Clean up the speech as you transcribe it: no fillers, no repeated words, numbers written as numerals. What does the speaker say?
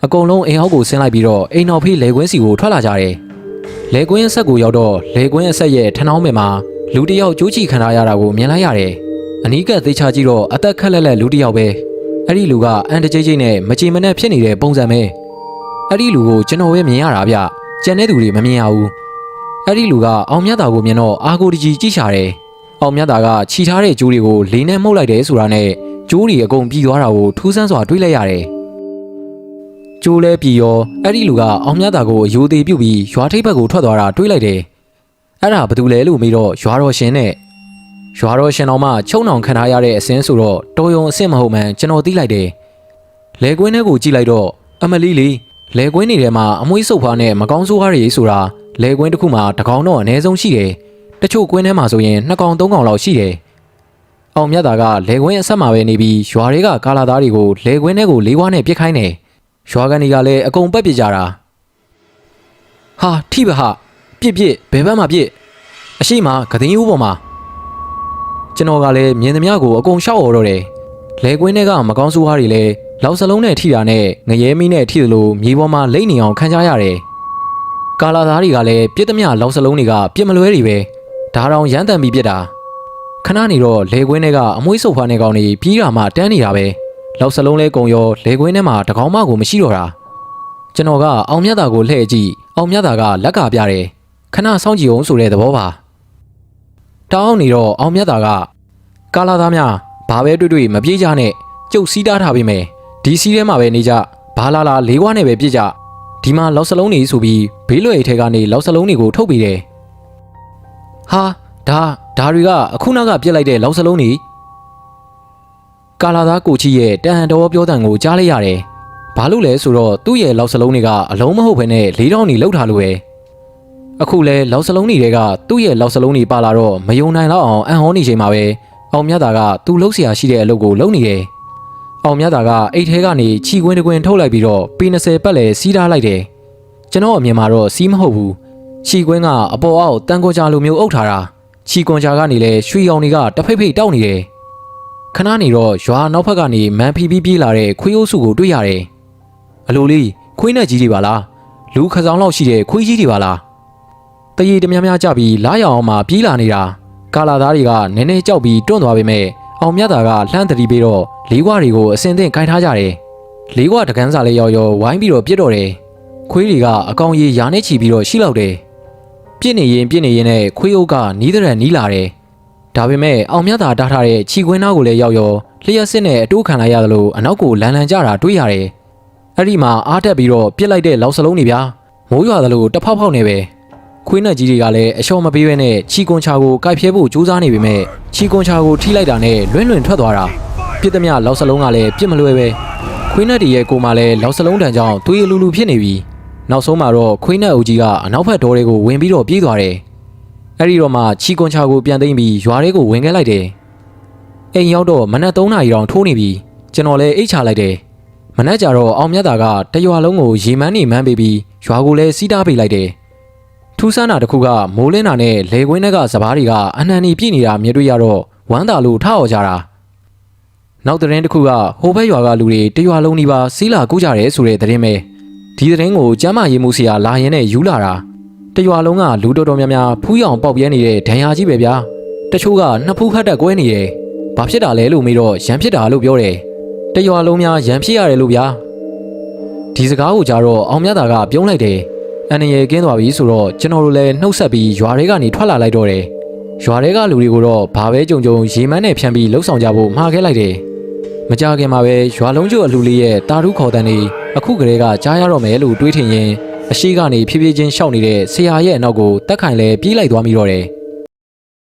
အကုန်လုံးအိမ်ဟောက်ကိုဆင်းလိုက်ပြီးတော့အိမ်တော်ဖေးလေကွင်းစီကိုထွက်လာကြတယ်။လေကွင်းအဆက်ကိုရောက်တော့လေကွင်းအဆက်ရဲ့ထဏောင်းပင်မှာလူတစ်ယောက်ကြိုးချီခံထားရတာကိုမြင်လိုက်ရတယ်။အနီးကပ်သေးချကြည့်တော့အသက်ခက်လက်လက်လူတစ်ယောက်ပဲ။အဲ့ဒီလူကအန်တကြိတ်နဲ့မကြည်မနဲ့ဖြစ်နေတဲ့ပုံစံပဲ။အဲ့ဒီလူကိုကျွန်တော်ပဲမြင်ရတာဗျ။ကျန်တဲ့သူတွေမမြင်ရဘူး။အဲ့ဒီလူကအောင်မြတ်တာကိုမြင်တော့အာကိုတကြီးကြည့်ရှာတယ်။အောင်မြတ်တာကခြိထားတဲ့ကြိုးတွေကိုလေးနဲ့မှုတ်လိုက်တယ်ဆိုတာနဲ့ကျိုးတွေအကုန်ပြီးသွားတာကိုထူးဆန်းစွာတွေးလိုက်ရတယ်။ကျိုးလဲပြီးရောအဲ့ဒီလူကအောင်မြတ်တာကိုအယိုသေးပြုတ်ပြီးရွာထိပ်ဘက်ကိုထွက်သွားတာတွေးလိုက်တယ်။အဲ့ဒါဘာတူလဲလို့မေးတော့ရွာတော်ရှင်နဲ့ရွာတော်ရှင်တော်မှချုံနှောင်ခံထားရတဲ့အစင်းဆိုတော့တော်ယုံအစ်မဟုတ်မှန်ကျွန်တော်သိလိုက်တယ်။လေကွင်းထဲကိုကြည့်လိုက်တော့အမလီလေးလေကွင်းနေထဲမှာအမွှေးစုပ်ဖွားနဲ့မကောင်းဆိုးကားတွေဆိုတာလေကွင်းတစ်ခုမှာတစ်ကောင်တော့အနည်းဆုံးရှိတယ်။တချို့ကွင်းထဲမှာဆိုရင်2ကောင်3ကောင်လောက်ရှိတယ်။အောင်မြတ်တာကလေကွင်းအဆက်မှာပဲနေပြီးရွာတွေကကာလာသားတွေကိုလေကွင်းထဲကိုလေးဝါးနဲ့ပြစ်ခိုင်းတယ်။ရွာကန်တွေကလည်းအကုန်ပက်ပြစ်ကြတာ။ဟာထိပါဟာပြစ်ဘယ်ဘက်မှာပြစ်အရှိမကသိန်းဦးပေါ်မှာကျွန်တော်ကလည်းမြင်သမျှကိုအကုန်ရှောက်អော်တော့တယ်။လေကွင်းထဲကမကောင်းဆိုးကားတွေလည်းလောက်စလုံးနဲ့ထိတာနဲ့ငရဲမီးနဲ့ထိသလိုမြေပေါ်မှာလိမ့်နေအောင်ခံကြရတယ်။ကာလာသားတွေကလည်းပြစ်သမျှလောက်စလုံးတွေကပြစ်မလွဲတွေပဲဒါတောင်ရမ်းတန်ပြီးပြစ်တာခဏနေတော့လေကွင်းထဲကအမွှေးစုပ်ဖွားနေကောင်တွေပြီးတာမှတန်းနေတာပဲလောက်စလုံးလဲကုံရောလေကွင်းထဲမှာတကောင်မှကိုမရှိတော့တာကျွန်တော်ကအောင်မြတ်တာကိုလှည့်ကြည့်အောင်မြတ်တာကလက်ကပြတယ်ခဏစောင့်ကြည့်အောင်ဆိုတဲ့သဘောပါတောင်းနေတော့အောင်မြတ်တာကကာလာသားများဘာပဲတွေ့မပြေးကြနဲ့ကျုပ်စီးတားထားပေးမယ်ဒီစီးထဲမှာပဲနေကြဘာလာလာလေးွားနဲ့ပဲပြစ်ကြဒီမှာလောက်စလုံးနေဆိုပြီးဘေးလွယ်ထဲကနေလောက်စလုံးတွေကိုထုတ်ပေးတယ်ဟာဒါတွေကအခုနောက်ကပြစ်လိုက်တဲ့လောက်စလုံးနေကာလာသားကိုချီရဲ့တန်တော်ပြောတန်ကိုကြားလိုက်ရတယ်ဘာလို့လဲဆိုတော့သူ့ရဲ့လောက်စလုံးတွေကအလုံးမဟုတ်ဘဲနဲ့၄တောင်းနေလောက်ထားလို့ပဲအခုလဲလောက်စလုံးတွေကသူ့ရဲ့လောက်စလုံးတွေပါလာတော့မယုံနိုင်တော့အောင်အံ့ဟောနေချိန်မှာပဲအောင်မြတ်တာကသူ့လှုပ်ရှားရှိတဲ့အလုပ်ကိုလုပ်နေတယ်အောင်မြတ်တာကအိတ်ထဲကနေခြီကွင်းတစ်ကွင်းထုတ်လိုက်ပြီးတော့ပေ20ပတ်လဲစီးထားလိုက်တယ်ကျွန်တော်အမြင်မှာတော့စီးမဟုတ်ဘူးခြီကွင်းကအပေါ်အောက်တန်ကိုကြာလိုမျိုးအုပ်ထားတာခြီကွန်ကြာကနေလဲရွှေရောင်တွေကတဖိတ်ဖိတ်တောက်နေတယ်ခဏနေတော့ရွာနောက်ဘက်ကနေမန်ဖီပြီးပြေးလာတဲ့ခွေးအုပ်စုကိုတွေ့ရတယ်အလိုလေးခွေးနဲ့ကြီးတွေပါလားလူခစောင်းလောက်ရှိတဲ့ခွေးကြီးတွေပါလားတရေတများများကြပြီးလားရောင်အောင်မှပြေးလာနေတာကာလာသားတွေကနည်းနည်းကြောက်ပြီးတွန့်သွားပေမဲ့အောင်မြတ်တာကလှမ်းတတိပေးတော့လေးကွာတွေကိုအစင်သင့်ခိုင်းထားကြတယ်လေးကွာတကန်းစာလေးရောဝိုင်းပြီးတော့ပြစ်တော့တယ်ခွေးတွေကအကောင်ကြီးရာနဲ့ချီပြီးတော့ရှိလောက်တယ်ပြစ်နေရင်နဲ့ခွေးအုပ်ကနီးတဲ့နီးလာတယ်ဒါပေမဲ့အောင်မြတ်တာတားထားတဲ့ခြီကွင်းသားကိုလည်းရောက်ရောလျှက်စစ်နဲ့အတိုးခံလိုက်ရတယ်လို့အနောက်ကိုလန်ကြတာတွေ့ရတယ်အဲ့ဒီမှာအားတက်ပြီးတော့ပြစ်လိုက်တဲ့လောက်စလုံးတွေဗျာမိုးရွာတယ်လို့တဖောက်ဖောက်နေပဲခွေးနဲ့ကြီးတွေကလည်းအလျှော်မပေးဘဲနဲ့ခြီကွန်ချာကိုကိုက်ဖျဲဖို့ကြိုးစားနေပေမဲ့ခြီကွန်ချာကိုထိလိုက်တာနဲ့လွင့်ထွက်သွားတာပြစ်သမျှလောက်စလုံးကလည်းပြစ်မလွဲပဲခွေးနဲ့တီရဲ့ကိုမှလည်းလောက်စလုံးတန်ကြောင့်သွေးလူလူဖြစ်နေပြီနောက်ဆုံးမှာတော့ခွေးနဲ့အုပ်ကြီးကအနောက်ဘက်တော်တွေကိုဝင်ပြီးတော့ပြေးသွားတယ်အဲ့ဒီတော့မှခြီကွန်ချာကိုပြန်သိမ်းပြီးရွာတွေကိုဝင်ခဲ့လိုက်တယ်အိမ်ရောက်တော့မနက်3 နာရီတောင်ထိုးနေပြီကျွန်တော်လည်းအိတ်ချလိုက်တယ်မနက်ကျတော့အောင်မြတ်တာကတရွာလုံးကိုရေမန်းနေမှန်းပေးပြီးရွာကိုလည်းစီးတားပေးလိုက်တယ်ထူးဆန်းတာတစ်ခုကမိုးလင်းတာနဲ့လေကွင်းထဲကစပားတွေကအနှံနေပြည့်နေတာမြင်တွေ့ရတော့ဝမ်းသာလို့ထားော်ကြတာနောက်သတင်းတစ်ခုကဟိုဘက်ရွာကလူတွေတရွာလုံးနီးပါးစီးလာကူးကြတယ်ဆိုတဲ့သတင်းပဲဒီသတင်းကိုကျမ်းမာရေးမှုဆရာလာရင်နဲ့ယူလာတာတရွာလုံးကလူတော်တော်များများဖူးရောင်ပေါက်ပြဲနေတဲ့ဒဏ်ရာကြီးပဲဗျာတချို့ကနှစ်ဖူးခတ်တက်ကွဲနေတယ်ဘာဖြစ်တာလဲလို့မေးတော့ရန်ဖြစ်တာလို့ပြောတယ်တရွာလုံးများရန်ဖြစ်ရတယ်လို့ဗျာဒီစကားကိုကြားတော့အောင်မြတ်တာကပြုံးလိုက်တယ်အန်ရယ်ကင်းသွားပြီဆိုတော့ကျွန်တော်တို့လည်းနှုတ်ဆက်ပြီးရွာတွေကနေထွက်လာလိုက်တော့တယ်ရွာတွေကလူတွေကိုတော့ဘာပဲကြုံရေမန်းနဲ့ဖြန်းပြီးလှုပ်ဆောင်ကြဖို့မှားခဲ့လိုက်တယ်မကြခင်မှာပဲရွာလုံးကျအလူလေးရဲ့တာရုခေါ်တန်းနေအခုကလေးကကြားရတော့မယ်လို့တွေးထင်ရင်အရှိကနေဖြည်းဖြည်းချင်းရှောက်နေတဲ့ဆရာရဲ့အနောက်ကိုတက်ခိုင်လဲပြေးလိုက်သွားမိတော့တယ်